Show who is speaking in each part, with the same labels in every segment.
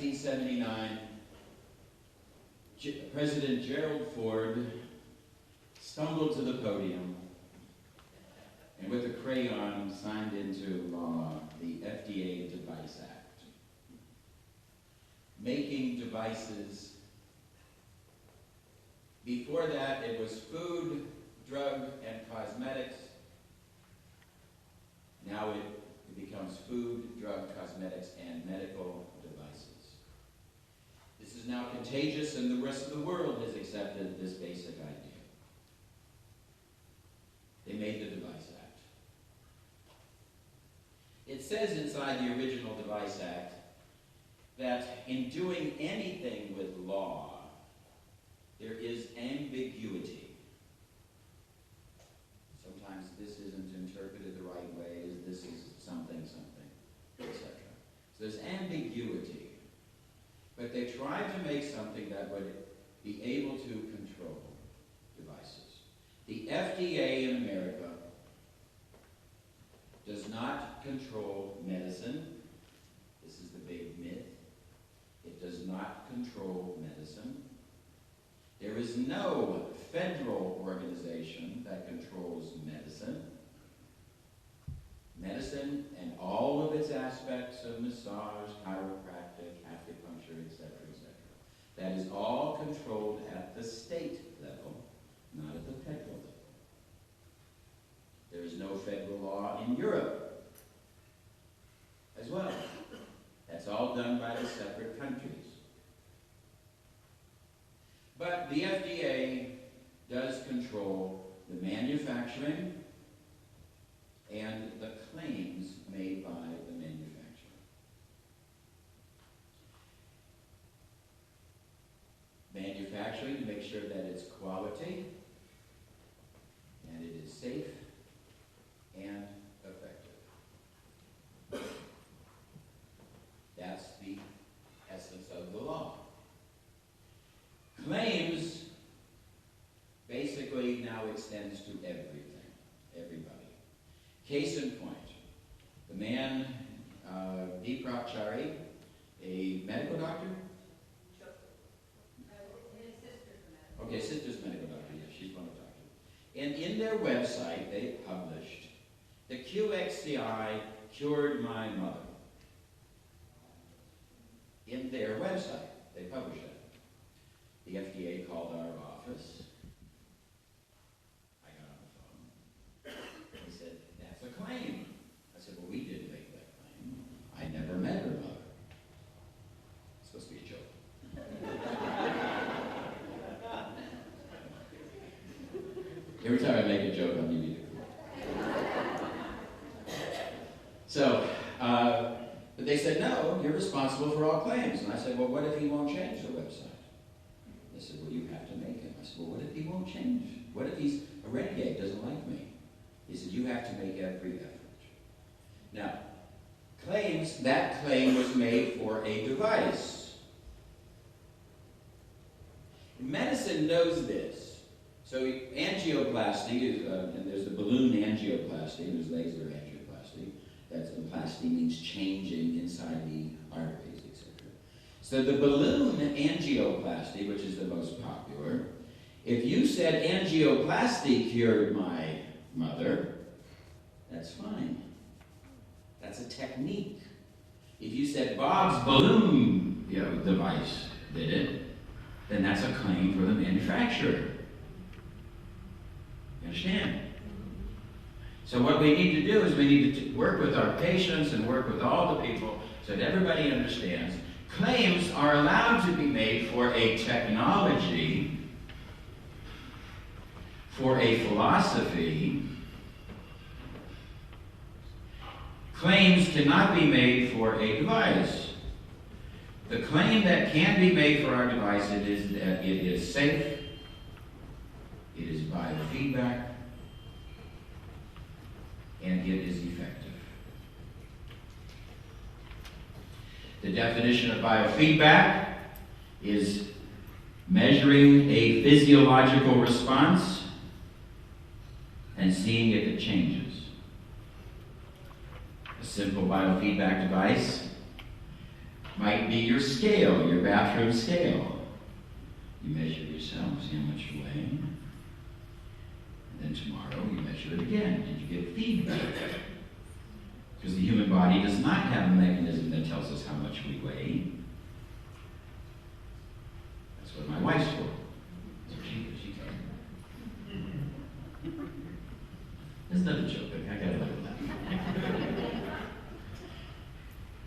Speaker 1: 1979, President Gerald Ford stumbled to the podium and with a crayon signed into law the FDA Device Act, making devices. Before that, it was food, drug, and cosmetics. Now it becomes food, drug, cosmetics, and medical devices. This is now contagious, and the rest of the world has accepted this basic idea. They made the Device Act. It says inside the original Device Act that in doing anything with law, there is ambiguity. Sometimes this isn't interpreted the right way, as this is something, etc. So there's ambiguity. But they tried to make something that would be able to control devices. The FDA in America does not control medicine. This is the big myth. It does not control medicine. There is no federal organization that controls medicine. Medicine and all of its aspects of massage, chiropractic, acupuncture, etc., etc. That is all controlled at the state level, not at the federal level. There is no federal law in Europe as well. That's all done by the separate countries. But the FDA does control the manufacturing and the claims made by the manufacturer. Manufacturing to make sure that it's quality and it is safe and effective. That's the essence of the law. Claims basically now extends to everything, everybody. Case in point, the man, Deepak Chari, a medical doctor? Okay, sister's medical doctor, yes, she's one of the doctors. And in their website, they published, the QXCI cured my mother. In their website, they published that. The FDA called our office. I got on the phone. They said, that's a claim. I said, well, we didn't make that claim. I never met her mother. It's supposed to be a joke. Every time I make a joke, I'll give you the quote. So, but they said, no, you're responsible for all claims. And I said, well, what if he won't change the website? They said, well, you have to make him. I said, well, what if he won't change? What if he's a renegade, doesn't like me? He said, you have to make every effort. Now, claims, that claim was made for a device. Medicine knows this. So angioplasty is, and there's the balloon angioplasty, and there's laser angioplasty. That's when plasty means changing inside the arteries, etc. So the balloon angioplasty, which is the most popular, if you said angioplasty cured my mother, that's fine. That's a technique. If you said Bob's balloon device did it, then that's a claim for the manufacturer. You understand? So what we need to do is we need to work with our patients and work with all the people so that everybody understands claims are allowed to be made for a technology, for a philosophy. Claims cannot be made for a device. The claim that can be made for our device is that it is safe, it is biofeedback, and it is effective. The definition of biofeedback is measuring a physiological response and seeing if it changes. A simple biofeedback device Might be your scale, your bathroom scale. You measure yourself, see how much you weigh. And then tomorrow you measure it again, and you get feedback. Because the human body does not have a mechanism that tells us how much we weigh. That's what my wife's for. So she tells me. That's another joke, but I gotta laugh.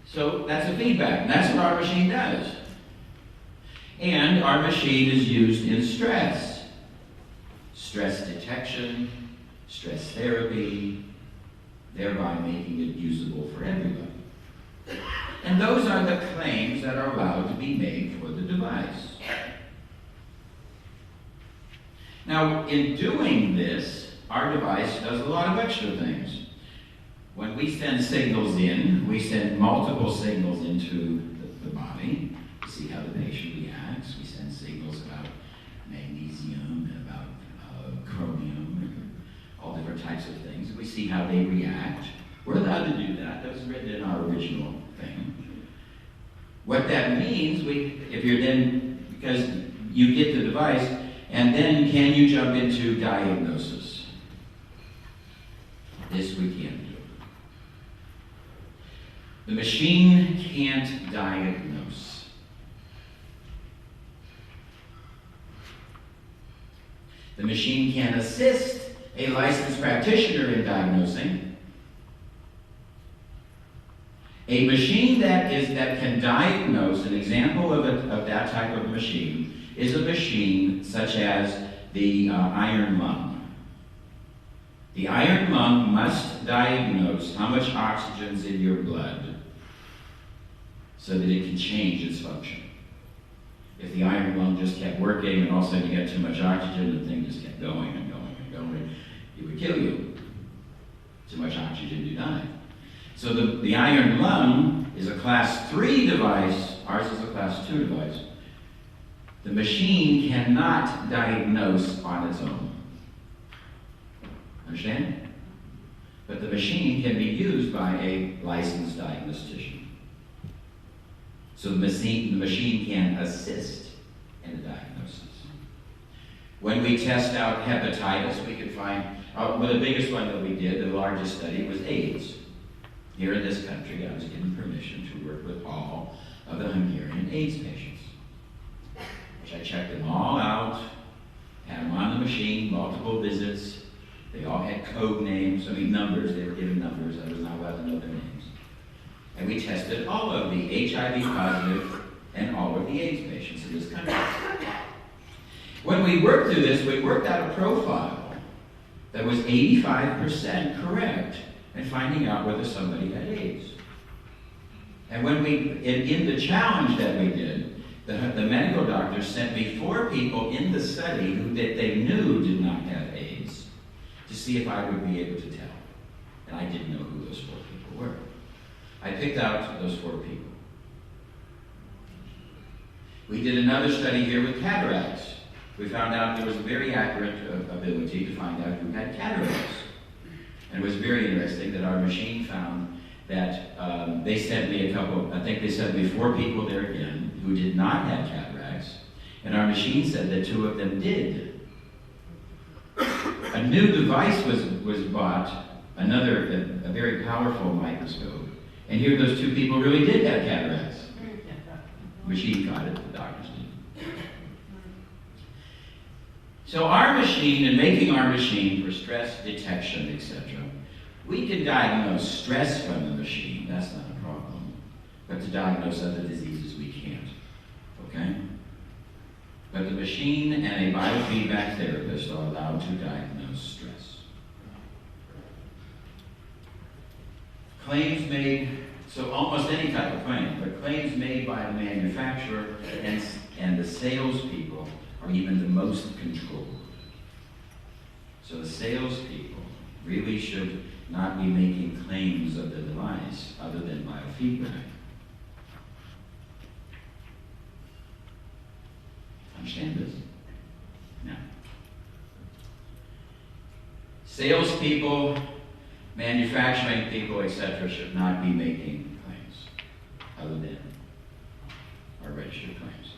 Speaker 1: So that's a feedback, and that's what our machine does. And our machine is used in stress. Stress detection, stress therapy, thereby making it usable for everybody. And those are the claims that are allowed to be made for the device. Now, in doing this, our device does a lot of extra things. When we send signals in, we send multiple signals into the body to see how the patient reacts. We send signals about magnesium, and about chromium, and all different types of things. We see how they react. We're allowed to do that. That was written in our original thing. What that means, if you're then, because you get the device, and then can you jump into diagnosis? This we can do. The machine can't diagnose. The machine can assist a licensed practitioner in diagnosing. A machine that can diagnose, an example of that type of machine, is a machine such as the iron lung. The iron lung must diagnose how much oxygen's in your blood so that it can change its function. If the iron lung just kept working and all of a sudden you got too much oxygen, the thing just kept going and going and going, it would kill you. Too much oxygen, you die. So the iron lung is a class 3 device. Ours is a class 2 device. The machine cannot diagnose on its own. Understand? But the machine can be used by a licensed diagnostician. So the machine can assist in the diagnosis. When we test out hepatitis, we can find, well, the biggest one that we did, the largest study, was AIDS. Here in this country, I was given permission to work with all of the Hungarian AIDS patients. Which I checked them all out, had them on the machine, multiple visits. They all had code names, numbers. They were given numbers. I was not allowed to know their names. And we tested all of the HIV positive and all of the AIDS patients in this country. When we worked through this, we worked out a profile that was 85% correct in finding out whether somebody had AIDS. And when in the challenge that we did, the medical doctors sent me 4 people in the study who they knew did not have AIDS to see if I would be able to tell. And I didn't know who those 4 people were. I picked out those 4 people. We did another study here with cataracts. We found out there was a very accurate ability to find out who had cataracts. And it was very interesting that our machine found that they sent me I think they sent me 4 people there again who did not have cataracts, and our machine said that 2 of them did. A new device was bought, a very powerful microscope, and here those 2 people really did have cataracts. The machine caught it, the doctors didn't. So our machine, and making our machine for stress detection, etc., we can diagnose stress from the machine, that's not a problem. But to diagnose other diseases, we can't. Okay? But the machine and a biofeedback therapist are allowed to diagnose stress. Claims made, so almost any type of claim, but claims made by the manufacturer and the salespeople are even the most controlled. So the salespeople really should not be making claims of the device other than biofeedback. Understand this? Now, salespeople, manufacturing people, etc., should not be making claims other than registered claims.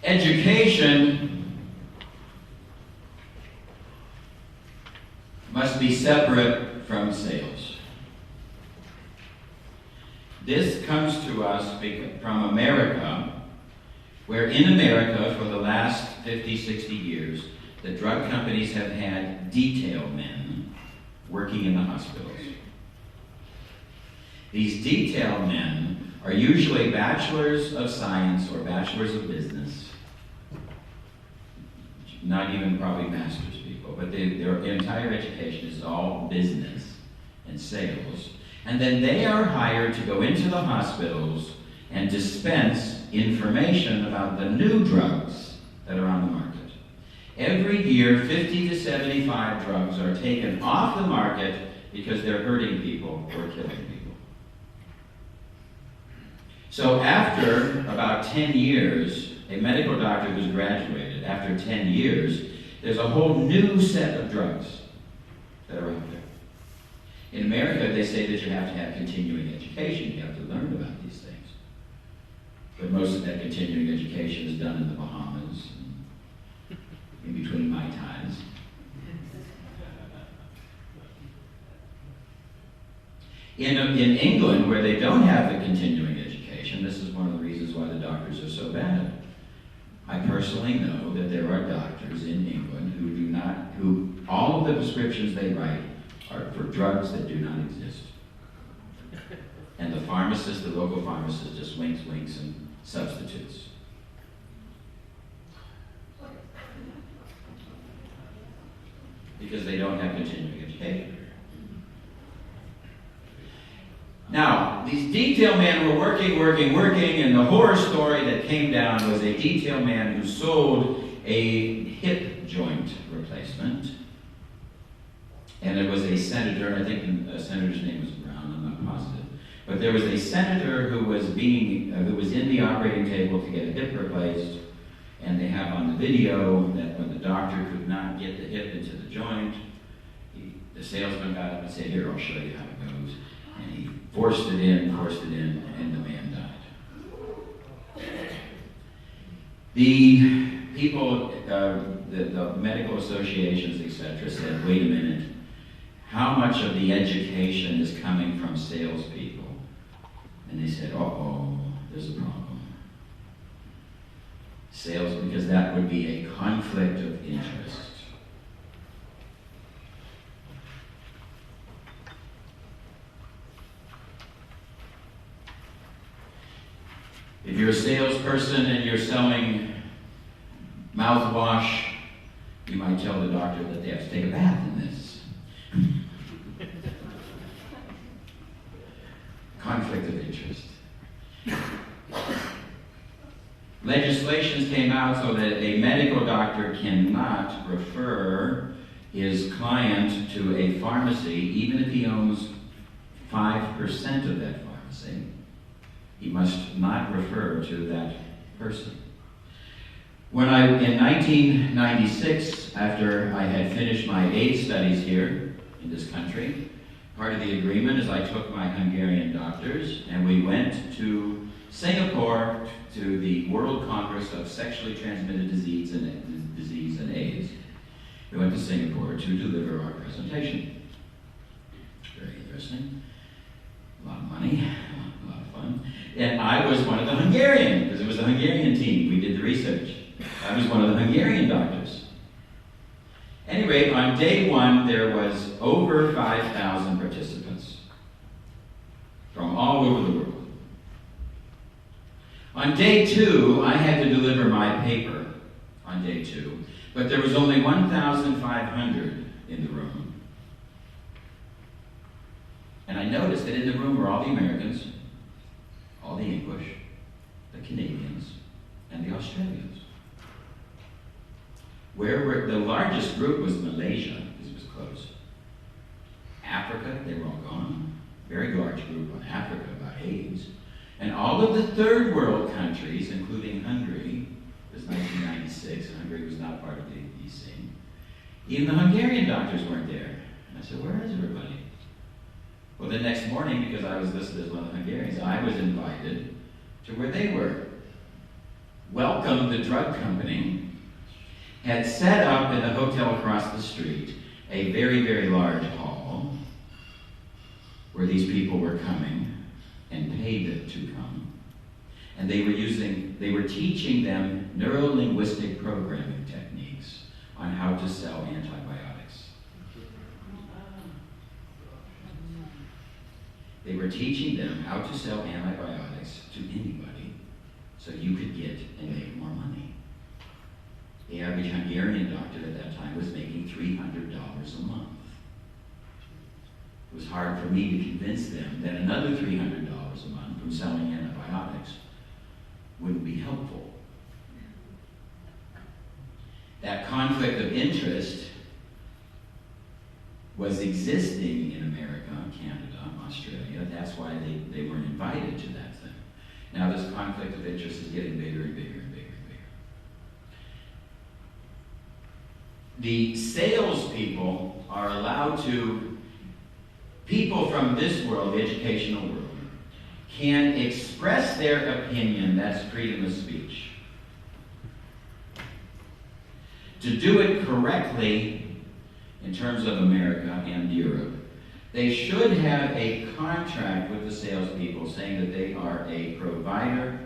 Speaker 1: Education must be separate from sales. This comes to us from America, where in America for the last 50, 60 years, the drug companies have had detail men working in the hospitals. These detail men are usually bachelors of science or bachelors of business, not even probably master's people, but their entire education is all business and sales. And then they are hired to go into the hospitals and dispense information about the new drugs that are on the market. Every year, 50 to 75 drugs are taken off the market because they're hurting people or killing people. So after about 10 years, a medical doctor who's graduated, after 10 years, there's a whole new set of drugs that are out there. In America, they say that you have to have continuing education. You have to learn about these things. But most of that continuing education is done in the Bahamas, in between my times. In England, where they don't have the continuing education, this is one of the reasons why the doctors are so bad. I personally know that there are doctors in England who all of the prescriptions they write are for drugs that do not exist. And the pharmacist, the local pharmacist, just winks and substitutes. Because they don't have continuing education. Now, these detail men were working, and the horror story that came down was a detail man who sold a hip joint replacement. And it was a senator, I think the senator's name was Brown, I'm not positive. But there was a senator who was in the operating table to get a hip replaced, and they have on the video that when the doctor could not get the hip into the joint, the salesman got up and said, "Here, I'll show you how it goes." And he forced it in, and the man died. The people, the medical associations, etc., said, "Wait a minute. How much of the education is coming from salespeople?" And they said, "Uh-oh, there's a problem." Sales, because that would be a conflict of interest. If you're a salesperson and you're selling mouthwash, you might tell the doctor that they have to take a bath in this. Conflict of interest. Legislations came out so that a medical doctor cannot refer his client to a pharmacy, even if he owns 5% of that pharmacy. He must not refer to that person. In 1996, after I had finished my AIDS studies here in this country, part of the agreement is I took my Hungarian doctors and we went to Singapore to the World Congress of Sexually Transmitted Disease and AIDS. We went to Singapore to deliver our presentation. Very interesting. A lot of money, a lot of fun. And I was one of the Hungarian, because it was the Hungarian team. We did the research. I was one of the Hungarian doctors. Anyway, on day one, there was over 5,000 participants from all over the world. On day two, I had to deliver my paper on day two, but there was only 1,500 in the room. And I noticed that in the room were all the Americans, all the English, the Canadians, and the Australians. The largest group was Malaysia, because it was close. Africa, they were all gone. Very large group on Africa about AIDS. And all of the third world countries, including Hungary, it was 1996, and Hungary was not part of the EC. Even the Hungarian doctors weren't there. I said, where is everybody? Well, the next morning, because I was listed as one of the Hungarians, I was invited to where they were. Welcome, the drug company, had set up in the hotel across the street a very, very large hall where these people were coming and paid to come. And they were teaching them neuro-linguistic programming techniques on how to sell antibiotics. They were teaching them how to sell antibiotics to anybody so you could get and make more money. The average Hungarian doctor at that time was making $300 a month. It was hard for me to convince them that another $300 a month from selling antibiotics wouldn't be helpful. That conflict of interest was existing in America, Canada, Australia. That's why they weren't invited to that thing. Now this conflict of interest is getting bigger and bigger and bigger and bigger. The salespeople are allowed to, people from this world, the educational world, can express their opinion. That's freedom of speech. To do it correctly in terms of America and Europe, they should have a contract with the salespeople saying that they are a provider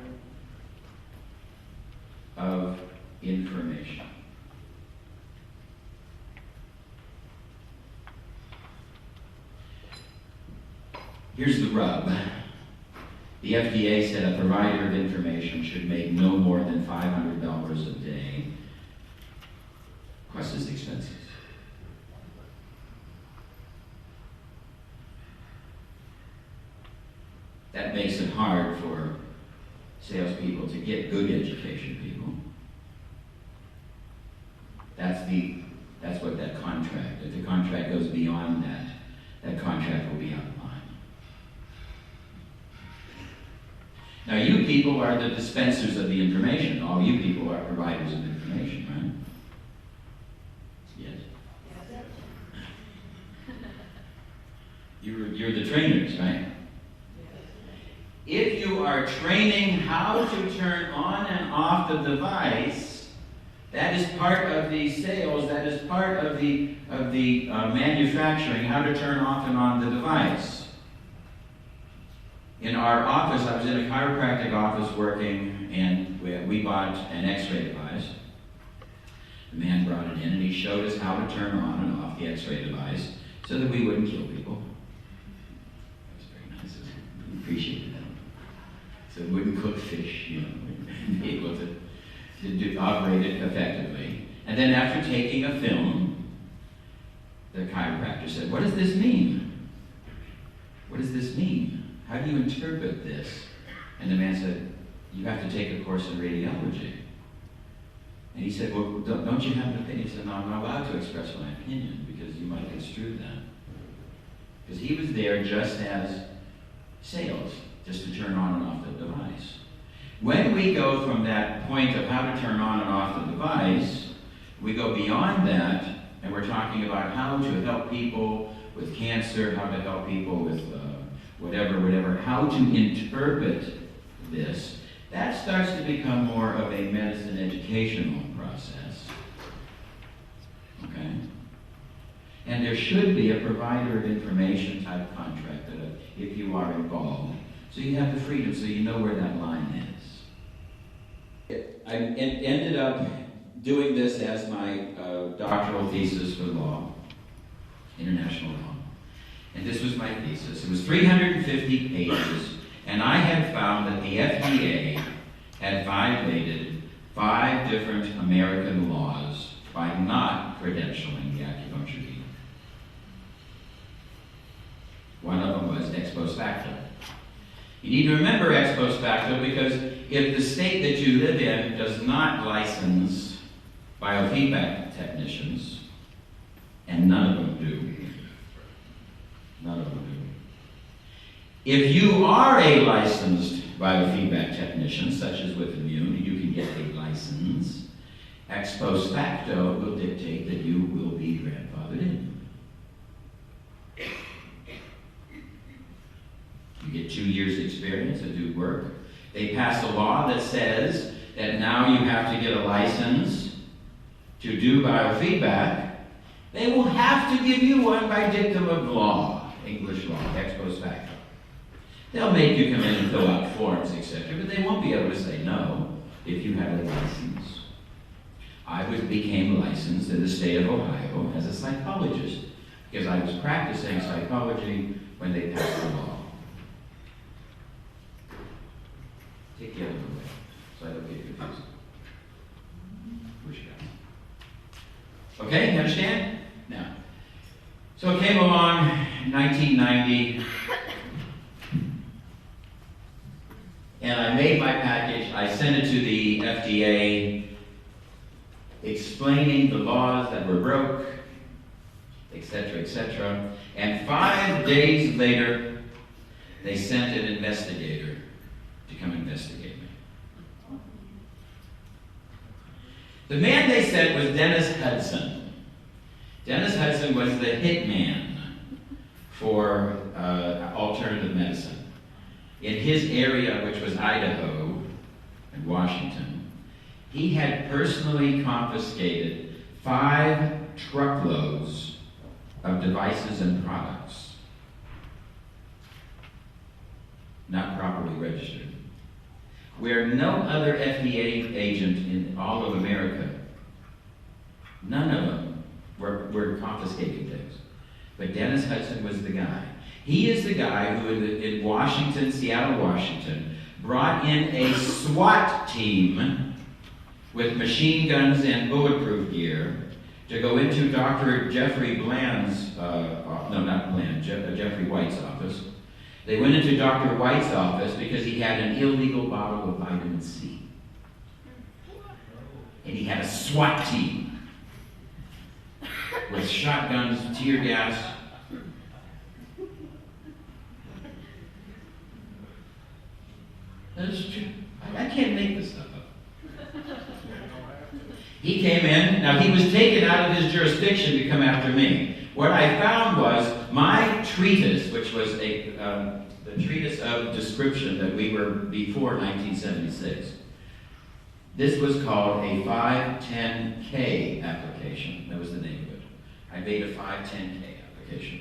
Speaker 1: of information. Here's the rub. The FDA said a provider of information should make no more than $500 a day, plus his expenses. That makes it hard for salespeople to get good education people. That's what that contract, if the contract goes beyond that, that contract will be out of line. Now you people are the dispensers of the information. All you people are providers of information, right? Yes. You're the trainers, right? If you are training how to turn on and off the device, that is part of the sales, that is part of the manufacturing, how to turn off and on the device. In our office, I was in a chiropractic office working, and we bought an x-ray device. The man brought it in, and he showed us how to turn on and off the x-ray device so that we wouldn't kill people. That was very nice. We appreciated that. So we wouldn't cook fish, we'd be able to operate it effectively. And then after taking a film, the chiropractor said, "What does this mean? What does this mean? How do you interpret this?" And the man said, "You have to take a course in radiology." And he said, "Well, don't you have an opinion?" He said, "No, I'm not allowed to express my opinion because you might construe that." Because he was there just as sales, just to turn on and off the device. When we go from that point of how to turn on and off the device, we go beyond that, and we're talking about how to help people with cancer, how to help people with whatever, how to interpret this. That starts to become more of a medicine educational process. Okay? And there should be a provider of information type contract that if you are involved, so you have the freedom, so you know where that line is. I ended up doing this as my doctoral thesis for law, international law. And this was my thesis. It was 350 pages, and I had found that the FDA had violated 5 different American laws by not credentialing the acupuncture needle. One of them was ex post facto. You need to remember ex post facto because if the state that you live in does not license biofeedback technicians, and none of them do, if you are a licensed biofeedback technician, such as with Immune, you can get a license. Ex post facto will dictate that you will be grandfathered in. You get 2 years experience and do work. They passed a law that says that now you have to get a license to do biofeedback. They will have to give you one by dictum of law, English law, ex post facto. They'll make you come in and fill out forms, etc., but they won't be able to say no if you have a license. I became licensed in the state of Ohio as a psychologist because I was practicing psychology when they passed the law. Take the other one away so I don't get confused. Push it out. Okay, you understand? Now, so it came along in 1990, and I made my package. I sent it to the FDA, explaining the laws that were broke, etc., etc. And 5 days later, they sent an investigator to come investigate me. The man they sent was Dennis Hudson. Dennis Hudson was the hitman for alternative medicine. In his area, which was Idaho and Washington, he had personally confiscated 5 truckloads of devices and products not properly registered, where no other FDA agent in all of America, none of them were confiscating things. But Dennis Hudson was the guy. He is the guy who in Washington, Seattle, Washington, brought in a SWAT team with machine guns and bulletproof gear to go into Dr. Jeffrey Jeffrey White's office. They went into Dr. White's office because he had an illegal bottle of vitamin C. And he had a SWAT team with shotguns, tear gas. That is true. I can't make this stuff up. He came in. Now, he was taken out of his jurisdiction to come after me. What I found was my treatise, which was the treatise of description that we were before 1976. This was called a 510K application. That was the name of it. I made a 510K application.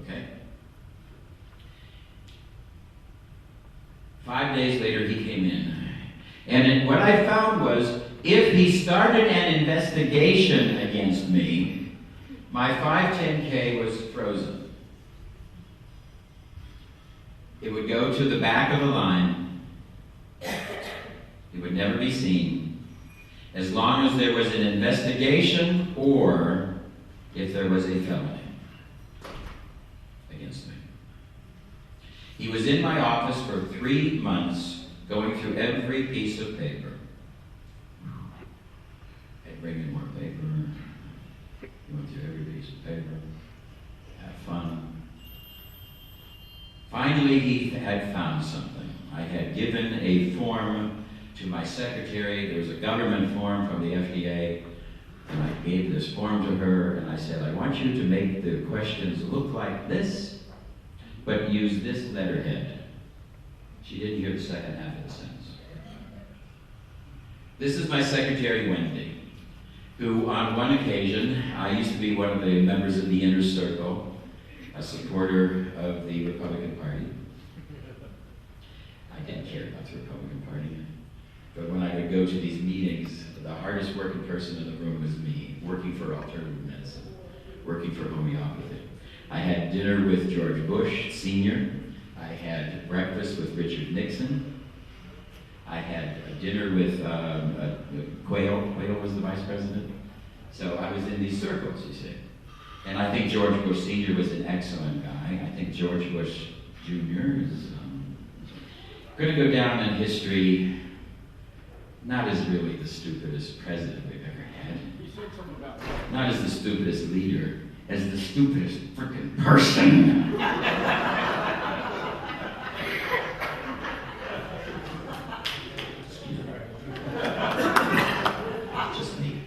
Speaker 1: Okay? 5 days later, he came in. And what I found was, if he started an investigation against me, my 510K was frozen. It would go to the back of the line. It would never be seen, as long as there was an investigation or if there was a felony against me. He was in my office for 3 months, going through every piece of paper. I'd bring in more paper. He went through every piece of paper. Have fun. Finally, he had found something. I had given a form to my secretary. There was a government form from the FDA, and I gave this form to her, and I said, I want you to make the questions look like this, but use this letterhead. She didn't hear the second half of the sentence. This is my secretary, Wendy, who on one occasion, I used to be one of the members of the Inner Circle, a supporter of the Republican Party. I didn't care about the Republican Party. But when I would go to these meetings, the hardest working person in the room was me, working for alternative medicine, working for homeopathy. I had dinner with George Bush Sr. I had breakfast with Richard Nixon. I had a dinner with Quayle. Quayle was the vice president. So I was in these circles, you see. And I think George Bush Sr. was an excellent guy. I think George Bush Jr. is going to go down in history not as really the stupidest president we've ever had.
Speaker 2: You said something about
Speaker 1: Not as the stupidest leader, as the stupidest freaking person. Just me.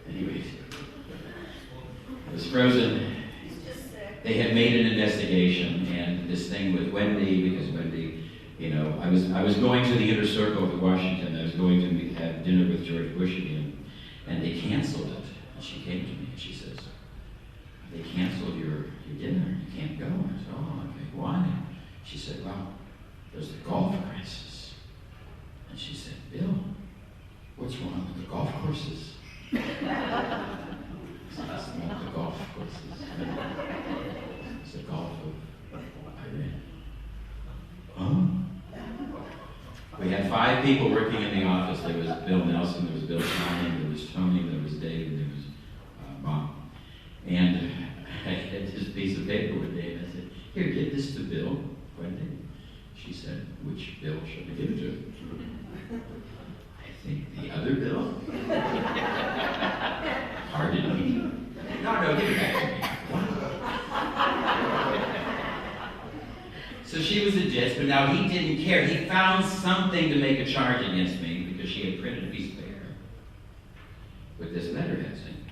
Speaker 1: Anyways, I was frozen. investigation, and this thing with Wendy, because Wendy, you know, I was going to the inner circle of Washington. I was going to have dinner with George Bush again, and they canceled it. And she came to me and she says, "They canceled your dinner. You can't go." And I said, "Oh, okay. Why?" She said, "Well, there's the golf crisis." And she said, "Bill, what's wrong with the golf courses?" I said, "It's not the golf courses. It's the Gulf of Iran." Huh? We had 5 people working in the office. There was Bill Nelson, there was Bill Simon, there was Tony, there was Dave, and there was Bob. And I had this piece of paper with Dave, and I said, "Here, give this to Bill, Wendy." She said, "Which Bill should I give it to?" "I think the other Bill." Pardon me? No, give it back to me. So she was a ditch, but now he didn't care. He found something to make a charge against me because she had printed a piece of paper with this letterhead saying.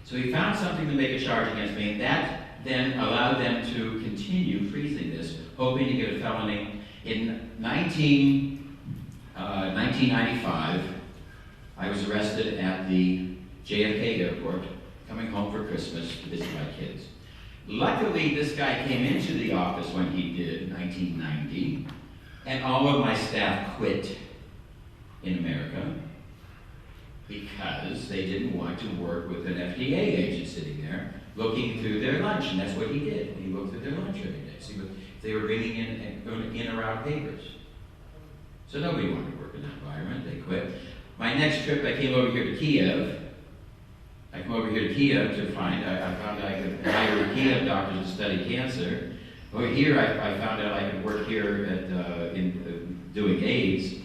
Speaker 1: So he found something to make a charge against me, and that then allowed them to continue freezing this, hoping to get a felony. In 1995, I was arrested at the JFK airport, coming home for Christmas to visit my kids. Luckily, this guy came into the office when he did, 1990, and all of my staff quit in America because they didn't want to work with an FDA agent sitting there looking through their lunch, and that's what he did. He looked at their lunch every day, see what they were bringing in or out papers. So nobody wanted to work in that environment. They quit. My next trip, I came over here to Kiev. I found out I could hire Kiev doctors to study cancer. Over here, I found out I could work here at doing AIDS.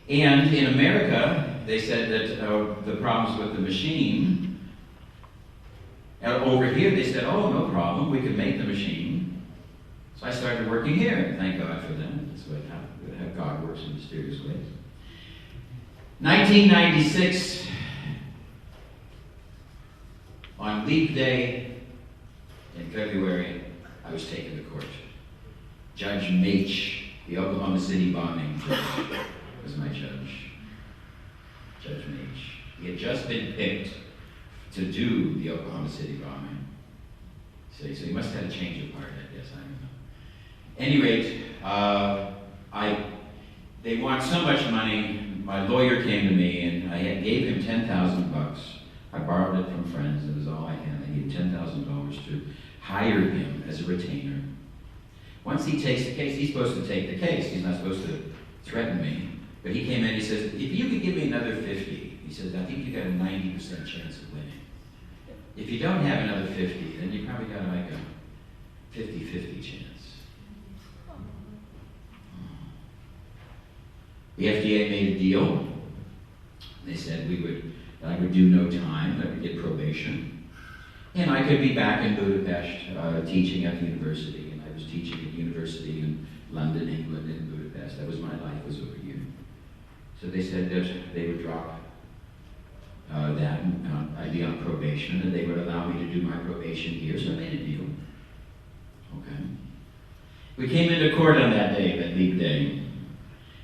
Speaker 1: And in America, they said that the problems with the machine. Over here, they said, "Oh, no problem. We can make the machine." So I started working here. Thank God for them. That's how God works in mysterious ways. 1996. On Leap Day in February, I was taken to court. Judge Maich, the Oklahoma City bombing judge, was my judge. Judge Maich. He had just been picked to do the Oklahoma City bombing. So he must have had a change of heart, I guess. I don't know. At any rate, they want so much money. My lawyer came to me, and I gave him $10,000. I borrowed it from friends. It was all I had. I gave $10,000 to hire him as a retainer. Once he takes the case, he's supposed to take the case. He's not supposed to threaten me. But he came in and he says, "If you could give me another 50, he says, "I think you got a 90% chance of winning. If you don't have another 50, then you probably got like a 50-50 chance." The FDA made a deal. They said I would do no time, I would get probation, and I could be back in Budapest teaching at the university. And I was teaching at the university in London, England, and Budapest. That was my life, was over here. So they said that they would drop that, and I'd be on probation, and they would allow me to do my probation here. So I made a deal. Okay. We came into court on that day, that Leap Day.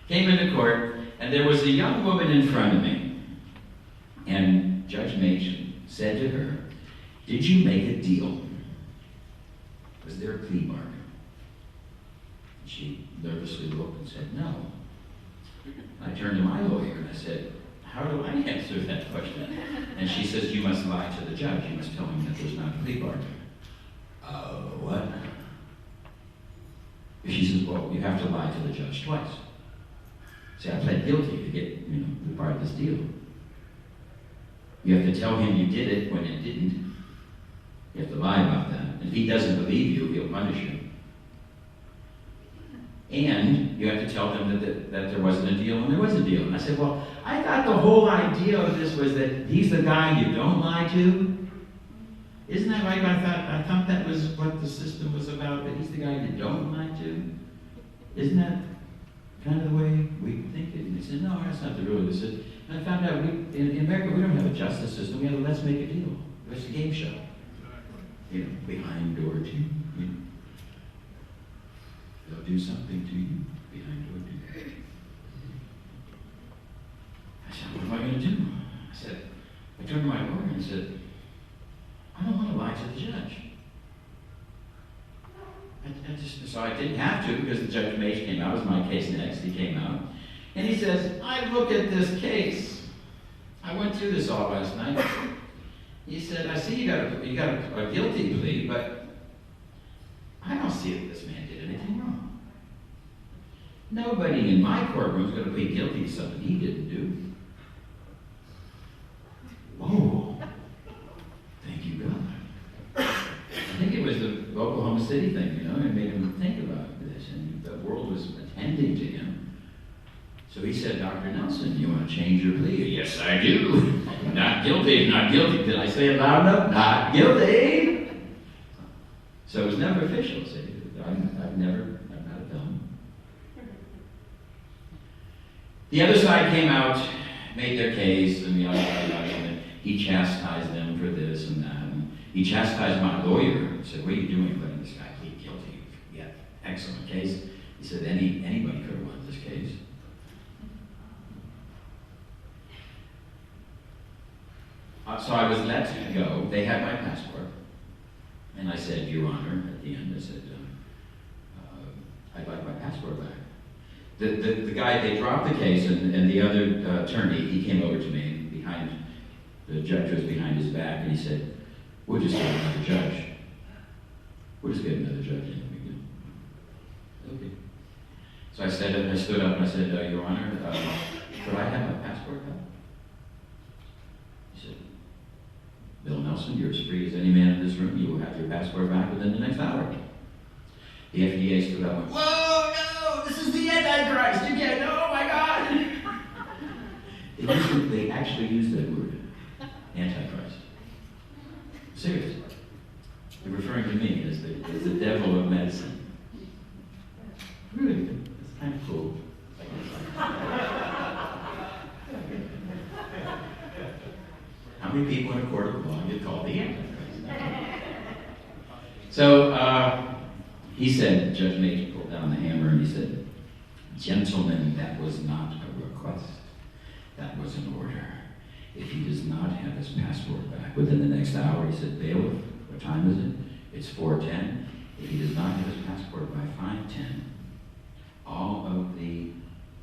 Speaker 1: Came into court, and there was a young woman in front of me. And Judge Maich said to her, "Did you make a deal? Was there a plea bargain?" And she nervously looked and said, "No." I turned to my lawyer and I said, "How do I answer that question?" And she says, "You must lie to the judge. You must tell him that there's not a plea bargain." What? She says, "Well, you have to lie to the judge twice. See, I pled guilty to get, be part of this deal. You have to tell him you did it when it didn't. You have to lie about that. And if he doesn't believe you, he'll punish you. And you have to tell them that there wasn't a deal when there was a deal." And I said, "Well, I thought the whole idea of this was that he's the guy you don't lie to. Isn't that right? I thought that was what the system was about, that he's the guy you don't lie to. Isn't that kind of the way we think it?" And they said, "No, that's not the rule." They said, and I found out in America we don't have a justice system. We have a let's make a deal. It's a game show. behind door two. They'll do something to you behind door two. I said, what am I going to do? I turned to my lawyer and said, I don't want to lie to the judge. So I didn't have to, because the Judge Mage came out. It was my case next. He came out. And he says, I look at this case. I went through this all last night. He said, I see you got a guilty plea, but I don't see that this man did anything wrong. Nobody in my courtroom is going to plead guilty to something he didn't do. Whoa. Thank you, God. I think it was the Oklahoma City thing, it made him think about this, and the world was attending to him. So he said, Dr. Nelson, you want to change your plea? Yes, I do. Not guilty, not guilty. Did I say it loud enough? Not guilty. So it was never official. So I'm not a felon. The other side came out, made their case, and and he chastised them for this and that. And he chastised my lawyer. He said, what are you doing letting this guy plead guilty? Yeah, excellent case. He said, anybody could have won this case. So I was let go. They had my passport. And I said, Your Honor, at the end, I said, I'd like my passport back. The guy, they dropped the case, and the other attorney, he came over to me, the judge was behind his back, and he said, we'll just get another judge. We'll just get another judge. Okay. So I stood up and I said, Your Honor, could I have my passport back? He said, Bill Nelson, you're as free as any man in this room. You will have your passport back within the next hour. The FDA stood up and went, whoa, no, this is the Antichrist. You can't, oh my God. They actually used that word, Antichrist. Seriously. They're referring to me as the devil of medicine. Really, it's kind of cool. How many people in a court of law get called the Antichrist? So he said, Judge Mage pulled down the hammer and he said, Gentlemen, that was not a request. That was an order. If he does not have his passport back within the next hour, he said, Bailiff, what time is it? It's 4:10. If he does not have his passport by 5:10, all of the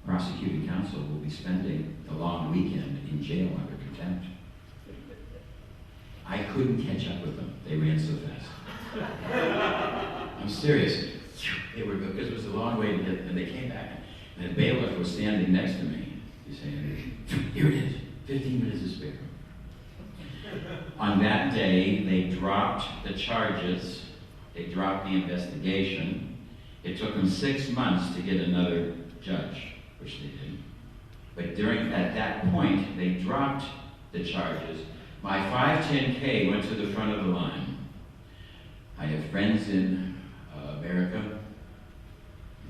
Speaker 1: prosecuting counsel will be spending the long weekend in jail under contempt. I couldn't catch up with them. They ran so fast. I'm serious. They were good because it was a long way to get, and they came back, and the bailiff was standing next to me. He's saying, here it is, 15 minutes to spare. On that day, they dropped the charges. They dropped the investigation. It took them 6 months to get another judge, which they did. But at that point, they dropped the charges. My 510K went to the front of the line. I have friends in America,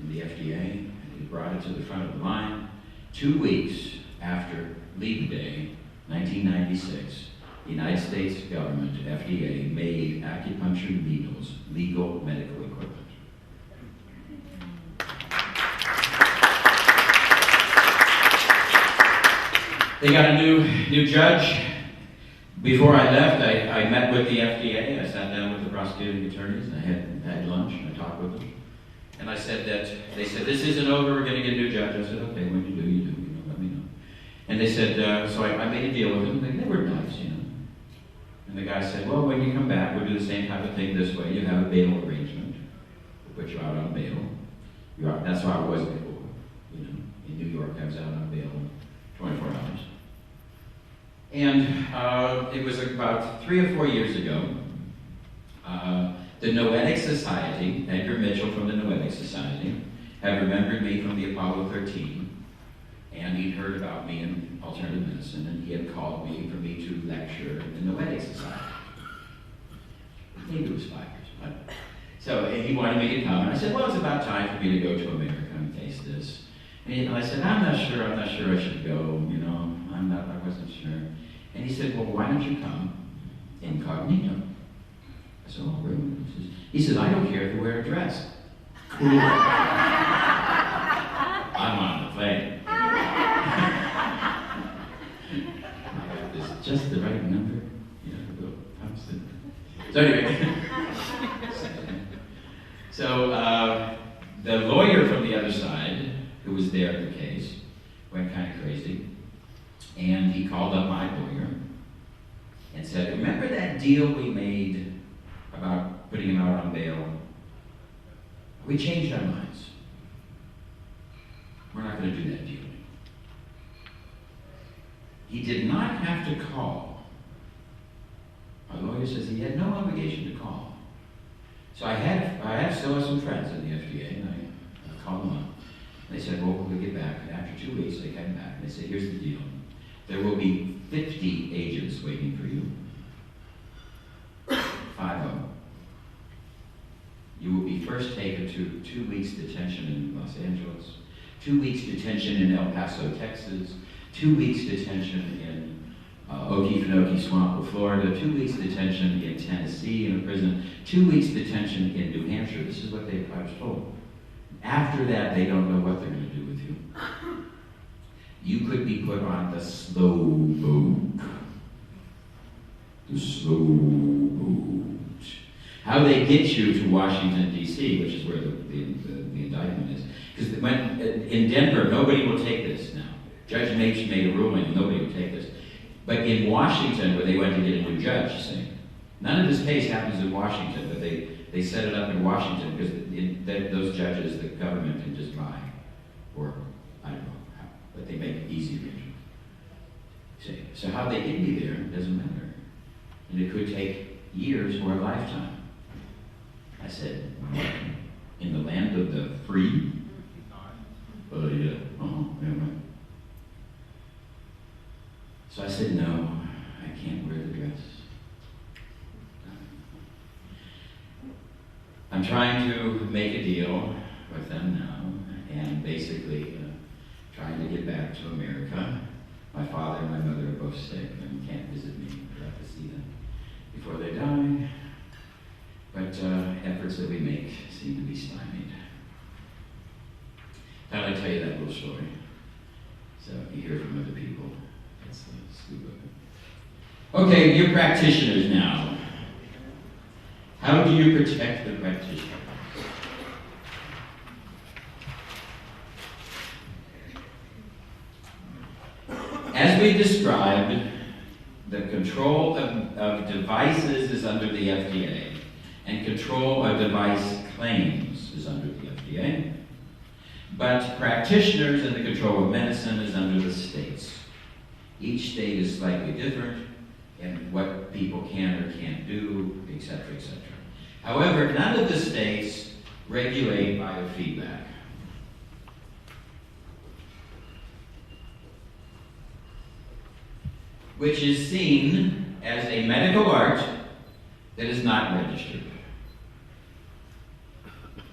Speaker 1: in the FDA, and they brought it to the front of the line. 2 weeks after Leap Day, 1996, the United States government, FDA, made acupuncture needles legal medical equipment. They got a new judge. Before I left, I met with the FDA. I sat down with the prosecuting attorneys, and I had lunch, and I talked with them. And I said that, they said, this isn't over, we're going to get a new judge. I said, okay, when you do, let me know. And they said, so I made a deal with them. They were nice, And the guy said, well, when you come back, we'll do the same type of thing this way. You have a bail arrangement. We'll put you out on bail. That's how I was before. In New York, I was out on bail in 24 hours. And it was about 3 or 4 years ago. The Noetic Society, Edgar Mitchell from the Noetic Society, had remembered me from the Apollo 13, and he'd heard about me in alternative medicine, and he had called me for me to lecture in the Noetic Society. Maybe it was 5 years, but so he wanted me to come, and I said, well, it's about time for me to go to America and face this. And I said, I'm not sure I should go, I wasn't sure. And he said, well, why don't you come incognito? I said, oh, really? He says, I don't care if you wear a dress. I'm on the plane. I got this just the right number. So anyway, the lawyer from the other side, who was there at the case, went kind of crazy, and he called up my lawyer and said, remember that deal we made about putting him out on bail? We changed our minds. We're not going to do that deal. He did not have to call. My lawyer says he had no obligation to call. So I still have some friends in the FDA, and I called them up. They said, well, we'll get back. And after 2 weeks, they came back, and they said, here's the deal. There will be 50 agents waiting for you. 50. You will be first taken to 2 weeks detention in Los Angeles, 2 weeks detention in El Paso, Texas, 2 weeks detention in Okefenokee Swamp, Florida, 2 weeks detention in Tennessee in a prison, 2 weeks detention in New Hampshire. This is what I was told. After that, they don't know what they're going to do with you. You could be put on the slow boat. The slow boat. How they get you to Washington, D.C., which is where the indictment is. Because in Denver, nobody will take this now. Judge Mage made a ruling, nobody will take this. But in Washington, where they went to get a new judge, none of this case happens in Washington, but they set it up in Washington because those judges, the government can just buy, or I don't know how, but they make it easy to see. So how they get me there doesn't matter. And it could take years or a lifetime. I said, in the land of the free? Yeah. Yeah, right. So I said, no, I can't wear the dress. I'm trying to make a deal with them now, and basically trying to get back to America. My father and my mother are both sick and can't visit me. I'd like to see them before they die. But efforts that we make seem to be stymied. Thought I'd tell you that little story, so you hear from other people. That's the scoop of it. Okay, you're practitioners now. How do you protect the practitioner? As we described, the control of devices is under the FDA, and control of device claims is under the FDA. But practitioners and the control of medicine is under the states. Each state is slightly different in what people can or can't do, etc., etc. However, none of the states regulate biofeedback. Which is seen as a medical art that is not registered.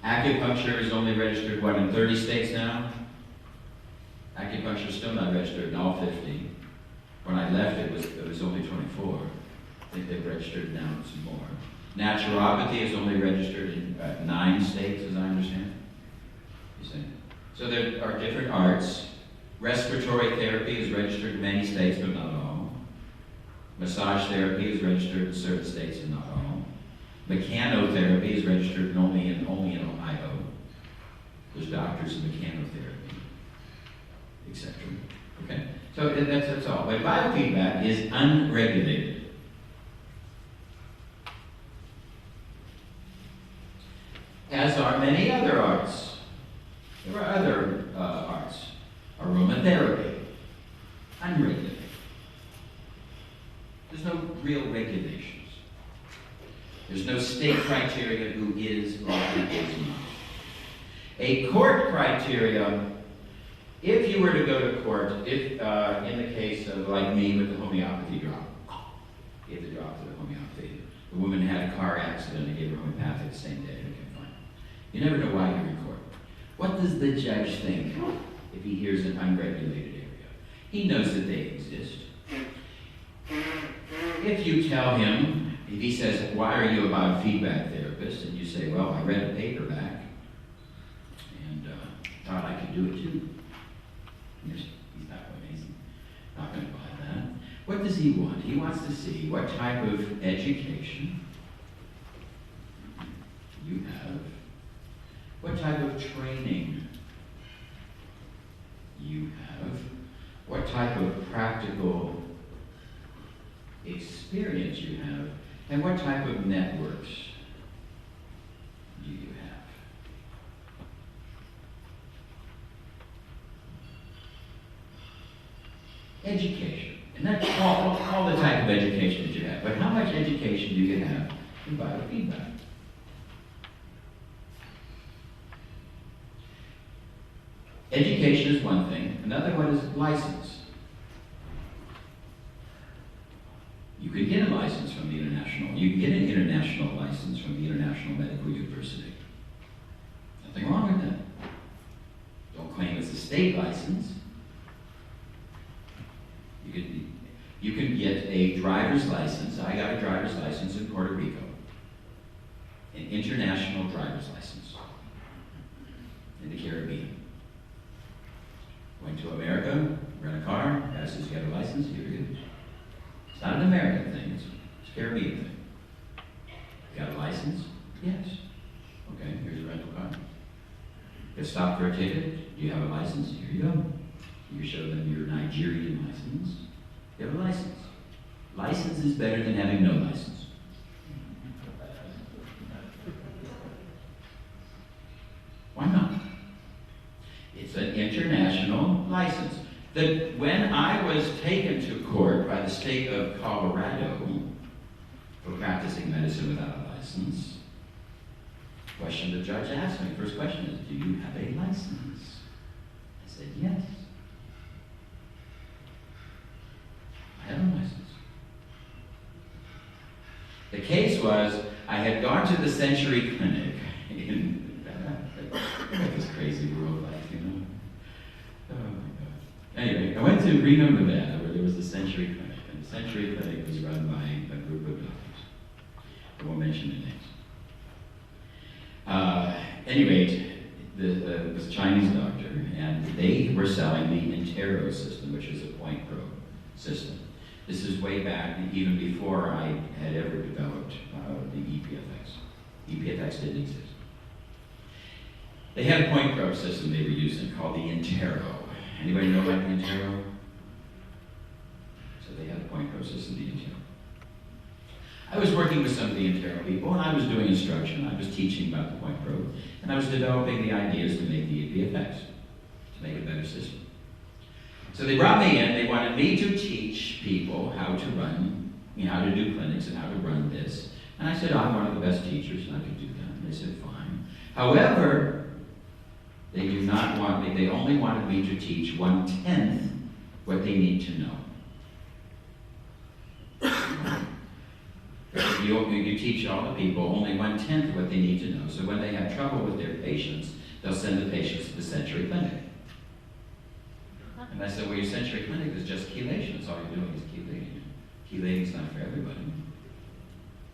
Speaker 1: Acupuncture is only registered, in 30 states now? Acupuncture is still not registered in all 50. When I left, it was only 24. I think they've registered now some more. Naturopathy is only registered in 9 states, as I understand. You see? So there are different arts. Respiratory therapy is registered in many states, but not all. Massage therapy is registered in certain states and not all. Mechanotherapy is registered only in Ohio. There's doctors in mechanotherapy, etc. Okay? So that's all. But biofeedback is unregulated. As are many other arts. There are other arts. Aromatherapy, unregulated. There's no real regulations. There's no state criteria who is or who is not. A court criteria, if you were to go to court, if in the case of like me with the homeopathy drop, gave the drop to the homeopathy. The woman had a car accident and gave her homeopathic the same day. Okay, fine. You never know why you're in court. What does the judge think if he hears an unregulated area? He knows that they exist. If you tell him if he says, why are you a biofeedback therapist? And you say, well, I read a paperback and thought I could do it too. He's not going to buy that. What does he want? He wants to see what type of education you have, what type of training you have, what type of practical experience you have, and what type of networks do you have? Education. And that's all the type of education that you have. But how much education do you have in biofeedback? Education is one thing. Another one is license. You can get a license from the international. You can get an international license from the International Medical University. Nothing wrong with that. Don't claim it's a state license. You can get a driver's license. I got a driver's license in Puerto Rico. An international driver's license in the Caribbean. Went to America, rent a car, guy says you got a license, here it is. It's not an American thing, it's a Caribbean thing. You got a license? Yes. Okay, here's a rental car. Get stopped for a ticket, do you have a license? Here you go. You show them your Nigerian license. You have a license. License is better than having no license. Why not? It's an international license. That when I was taken to court by the state of Colorado for practicing medicine without a license, the question the judge asked me, first question is, do you have a license? I said, yes. I have a license. The case was, I had gone to the Century Clinic in this crazy world life, you know. Oh my God. Anyway, I went to Reno, Nevada, where there was the Century Clinic, and the Century Clinic was run by a group of doctors. I won't mention their names. Anyway, it was a Chinese doctor, and they were selling the Intero system, which is a point probe system. This is way back, even before I had ever developed the EPFX. EPFX didn't exist. They had a point probe system they were using called the Intero. Anybody know about the Intero? So they had a point probe system, the Intero. I was working with some of the Intero people, and I was doing instruction. I was teaching about the point probe, and I was developing the ideas to make the EPFX, to make a better system. So they brought me in, they wanted me to teach people how to run, how to do clinics and how to run this. And I said, I'm one of the best teachers and I could do that. And they said, fine. However, they do not want me, they only wanted me to teach 1/10 what they need to know. You teach all the people only 1/10 what they need to know. So when they have trouble with their patients, they'll send the patients to the Century Clinic. And I said, well, your Century Clinic is just chelation. That's all you're doing is chelating. Chelating's not for everybody.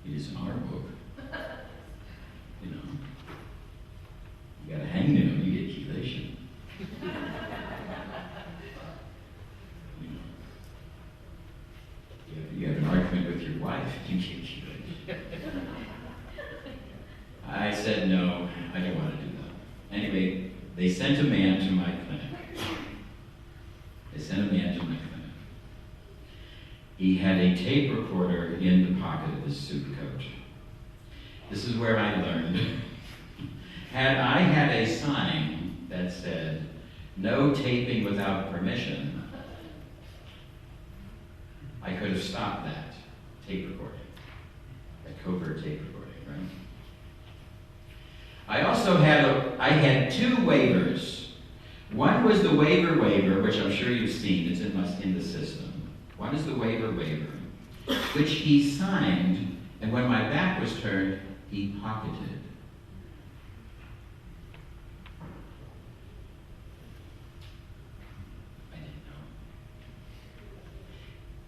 Speaker 1: It is in our book. You know. You got a hangnail, you get chelation. You have an argument with your wife, you get chelation. I said, no, I don't want to do that. Anyway, they sent a man to my clinic. They sent a man to my clinic. He had a tape recorder in the pocket of his suit coat. This is where I learned. Had I had a sign that said, no taping without permission, I could have stopped that tape recording, that covert tape recording, right? I also had two waivers. One was the waiver, which I'm sure you've seen, it's in the system. One is the waiver, which he signed, and when my back was turned, he pocketed. I didn't know.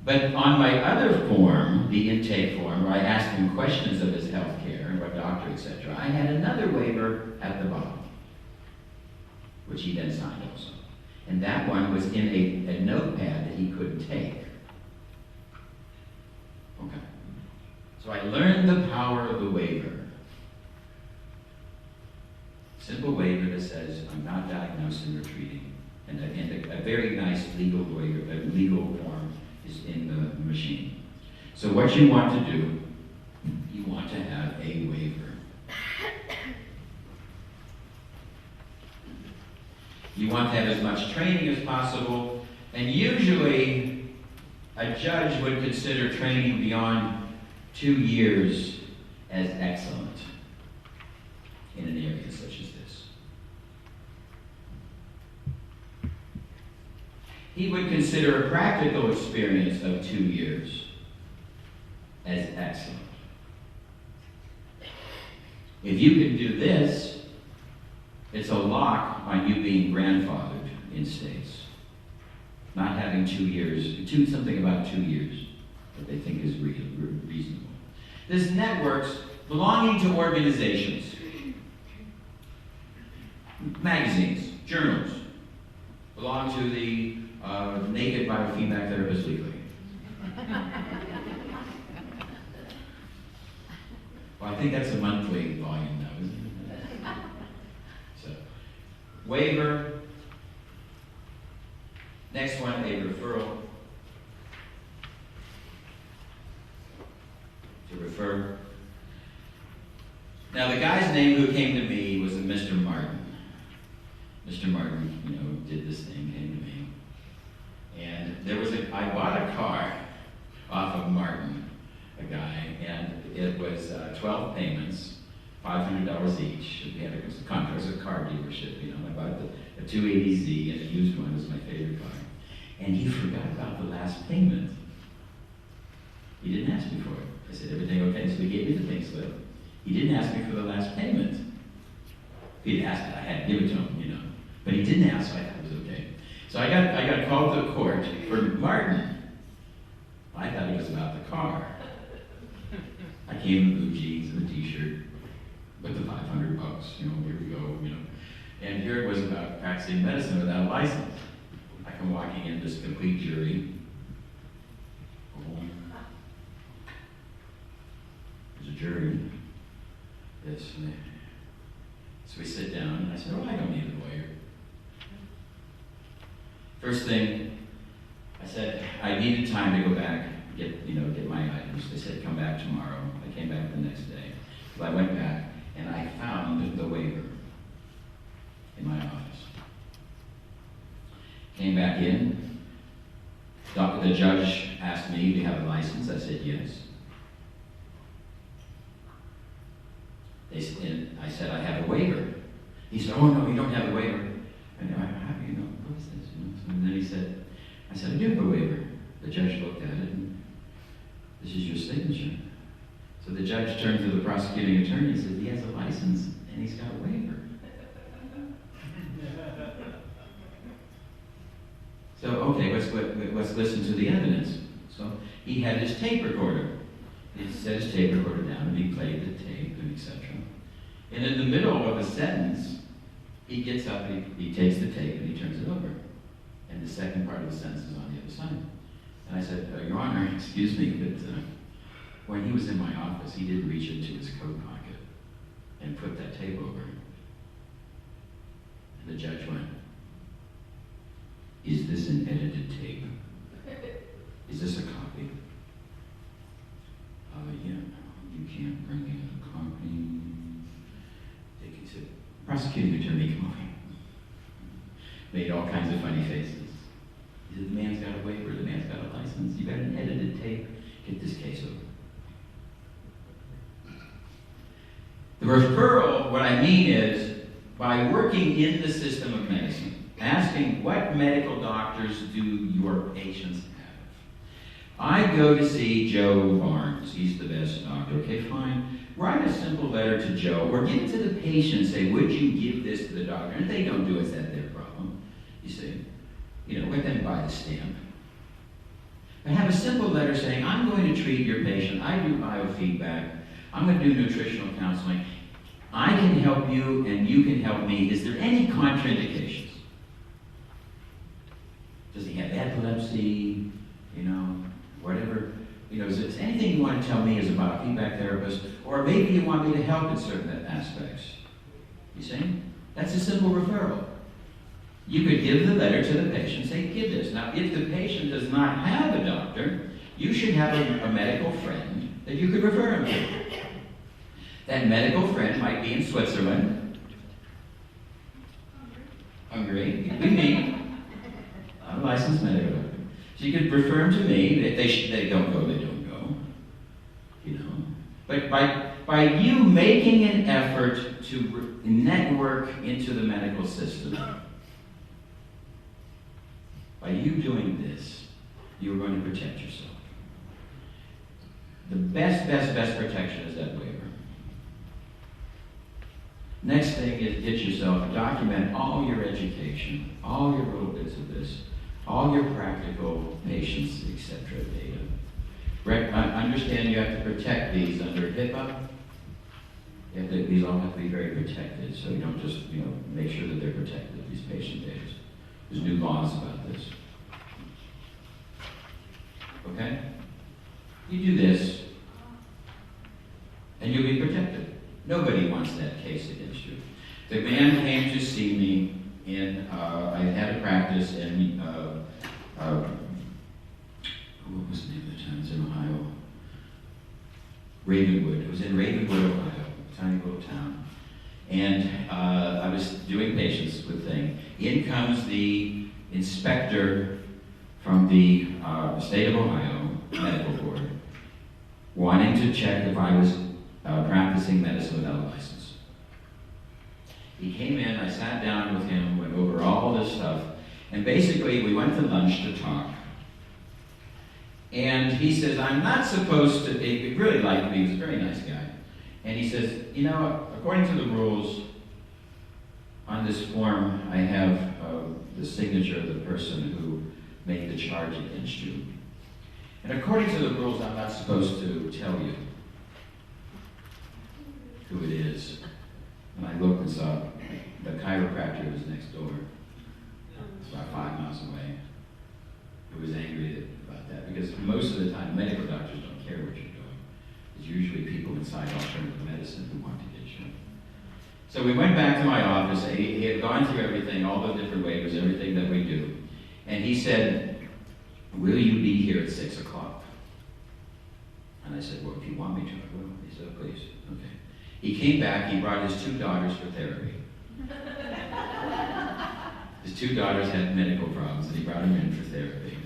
Speaker 1: But on my other form, the intake form, where I asked him questions of his health care and what doctor, etc., I had another waiver at the bottom, which he then signed also. And that one was in a notepad that he couldn't take. Okay. So I learned the power of the waiver. Simple waiver that says, I'm not diagnosing or treating. And a very nice legal waiver, a legal form is in the machine. So what you want to do, you want to have a waiver. You want to have as much training as possible, and usually a judge would consider training beyond 2 years as excellent in an area such as this. He would consider a practical experience of 2 years as excellent. If you can do this, it's a lock on you being grandfathered in states. Not having 2 years, something about 2 years that they think is reasonable. This networks belonging to organizations, magazines, journals, belong to the Naked Biofeedback Therapist Weekly. Well, I think that's a monthly volume now, isn't it? So, waiver. Next one, a referral. To refer. Now, the guy's name who came to me was a Mr. Martin. Mr. Martin, did this thing, came to me. And I bought a car off of Martin, a guy, and it was 12 payments, $500 each. We had it was a car dealership, I bought a 280Z, and a used one was my favorite car. And he forgot about the last payment. He didn't ask me for it. I said, everything okay? So he gave me the pay slip. He didn't ask me for the last payment. If he'd asked it, I had to give it to him, But he didn't ask, so I thought it was okay. So I got called to court for Martin. I thought it was about the car. I came in blue jeans and a t-shirt with the $500, here we go, And here it was about practicing medicine without a license. I come walking in this complete jury. There's a jury. So we sit down, and I said, I don't need a lawyer. First thing, I said, I needed time to go back, get my items. They said, come back tomorrow. I came back the next day. So I went back, and I found the waiver in my office. Came back in. The judge asked me, do you have a license? I said, yes. And I said, I have a waiver. He said, oh no, you don't have a waiver. I know, how do you know? What is this? And then I said, I do have a waiver. The judge looked at it, and this is your signature. So the judge turned to the prosecuting attorney and said, he has a license, and he's got a waiver. So, okay, let's listen to the evidence. So he had his tape recorder. He set his tape recorder down, and he played the tape, and etc. And in the middle of a sentence, he gets up, he takes the tape, and he turns it over. And the second part of the sentence is on the other side. And I said, Your Honor, excuse me, but when he was in my office, he did reach into his coat pocket and put that tape over. And the judge went, is this an edited tape? Is this a copy? Yeah, you can't bring in a copy. He said, prosecuting attorney, come on. Made all kinds of funny faces. He said, the man's got a waiver, the man's got a license, you got an edited tape, get this case over. The referral, what I mean is, by working in the system of medicine, asking what medical doctors do your patients have. I go to see Joe Barnes, he's the best doctor, okay, fine. Write a simple letter to Joe, or give it to the patient, say, would you give this to the doctor? And if they don't do it, that's their problem. You say, let them buy the stamp. But have a simple letter saying, I'm going to treat your patient, I do biofeedback, I'm going to do nutritional counseling, I can help you and you can help me. Is there any contraindications? Does he have epilepsy? You know, whatever. You know, is there anything you want to tell me as a biofeedback therapist? Or maybe you want me to help in certain aspects. You see? That's a simple referral. You could give the letter to the patient, say, give this. Now, if the patient does not have a doctor, you should have a medical friend that you could refer him to. That medical friend might be in Switzerland, Hungary, we meet. I'm a licensed medical doctor. So you could refer them to me. If they don't go, they don't go. You know. But by you making an effort to network into the medical system, by you doing this, you're going to protect yourself. The best protection is that waiver. Next thing is get yourself, document all your education, all your little bits of this, all your practical patients, etc. data. Understand you have to protect these under HIPAA. These all have to be very protected, so you don't just, make sure that they're protected, these patient data. There's new laws about this. Okay? You do this, and you'll be protected. Nobody wants that case against you. The man came to see me in, I had a practice in, what was the name of the town? It's in Ohio. Ravenwood. It was in Ravenwood, Ohio, a tiny little town. And I was doing patients with things. In comes the inspector from the state of Ohio Medical Board, wanting to check if I was practicing medicine without a license. He came in, I sat down with him, went over all this stuff, and basically we went to lunch to talk. And he says, I'm not supposed to, he really liked me, he was a very nice guy. And he says, according to the rules, on this form I have the signature of the person who made the charge against you. And according to the rules, I'm not supposed to tell you who it is. And I looked and saw the chiropractor was next door. It's about 5 miles away. Who was angry about that, because most of the time medical doctors don't care what you're doing. It's usually people inside alternative medicine who want to get you. So we went back to my office. He had gone through everything, all the different waivers, everything that we do. And he said, will you be here at 6 o'clock? And I said, well, if you want me to, I will. He said, please. Okay. He came back, he brought his 2 daughters for therapy. His 2 daughters had medical problems, and he brought them in for therapy.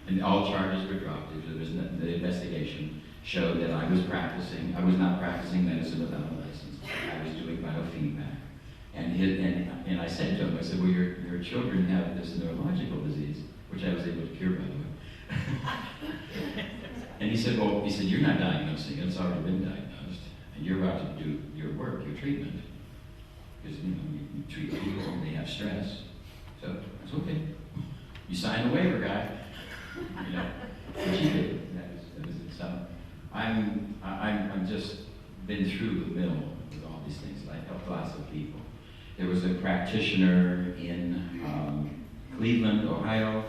Speaker 1: And all charges were dropped. The investigation showed that I was not practicing medicine without a license. I was doing biofeedback. And I said to him, I said, well, your children have this neurological disease, which I was able to cure, by the way. And he said, you're not diagnosing it, it's already been diagnosed. And you're about to do your work, your treatment. Because, you treat people and they have stress. So, that's okay. You signed the waiver, guy. Which he did. That was it. So, I'm just been through the mill with all these things. I helped lots of people. There was a practitioner in Cleveland, Ohio,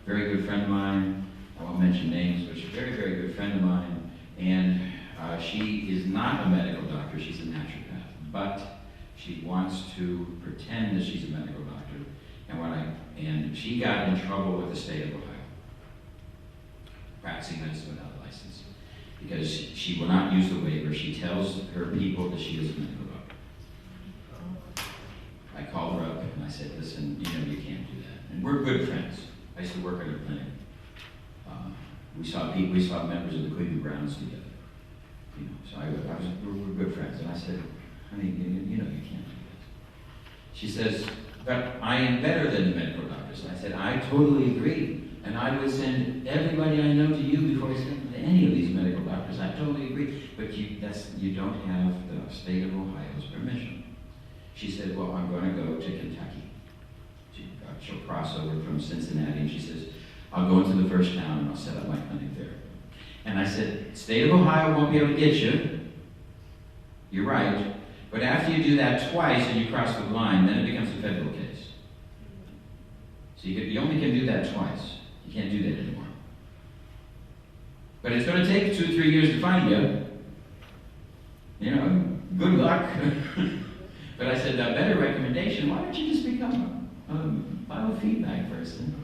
Speaker 1: very good friend of mine. I won't mention names, but she's a very, very good friend of mine. And she is not a medical doctor, she's a naturopath. But she wants to pretend that she's a medical doctor. And she got in trouble with the state of Ohio, practicing medicine without a license. Because she will not use the waiver. She tells her people that she is a medical doctor. I called her up and I said, listen, you can't do that. And we're good friends. I used to work at her clinic. We saw members of the Cleveland Browns together. So we're good friends. And I said, honey, you can't do this. She says, but I am better than the medical doctors. And I said, I totally agree. And I would send everybody I know to you before I send them to any of these medical doctors. I totally agree. But you don't have the state of Ohio's permission. She said, well, I'm going to go to Kentucky. She'll cross over from Cincinnati. And she says, I'll go into the first town and I'll set up my clinic there. And I said, state of Ohio won't be able to get you. You're right. But after you do that twice and you cross the line, then it becomes a federal case. So you only can do that twice. You can't do that anymore. But it's going to take 2 or 3 years to find you. You know, good luck. But I said, a better recommendation, why don't you just become a biofeedback person?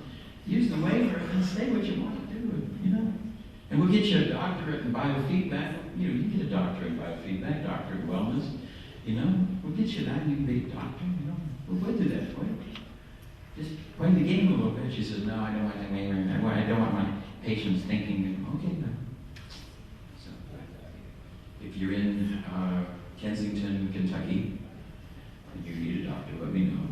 Speaker 1: Use the waiver and say what you want to do, you know? And we'll get you a doctorate in biofeedback. You know, you get a doctorate in biofeedback, doctorate in wellness. You know, we'll get you that, you can be a doctor, you know. We'll do that for you. Just play the game a little bit. She said, no, I don't want the waiver. I don't want my patients thinking, okay, then. So, if you're in Kensington, Kentucky, and you need a doctor, let me know.